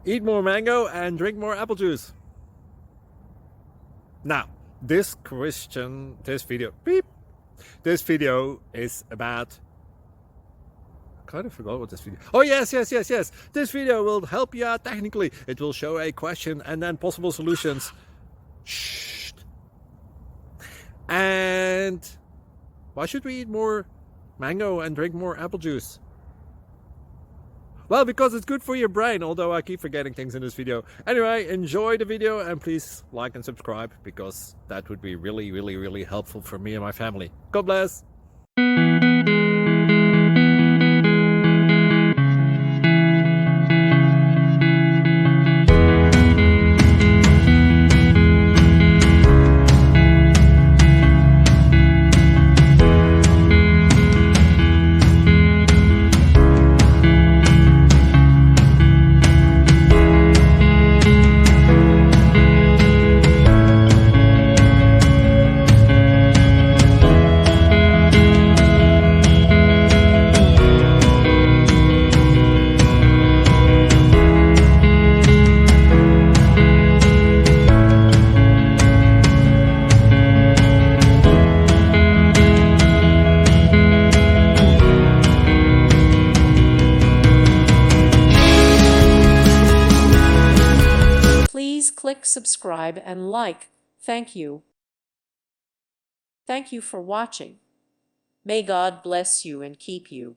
Eat more mango and drink more apple juice. Now, this video is about, I kind of forgot what this video. Oh yes. This video will help you out technically. It will show a question and then possible solutions. Shh. And why should we eat more mango and drink more apple juice? Well, because it's good for your brain, although I keep forgetting things in this video. Anyway, enjoy the video and please like and subscribe, because that would be really helpful for me and my family. God bless! Please click subscribe and like. Thank you. Thank you for watching. May God bless you and keep you.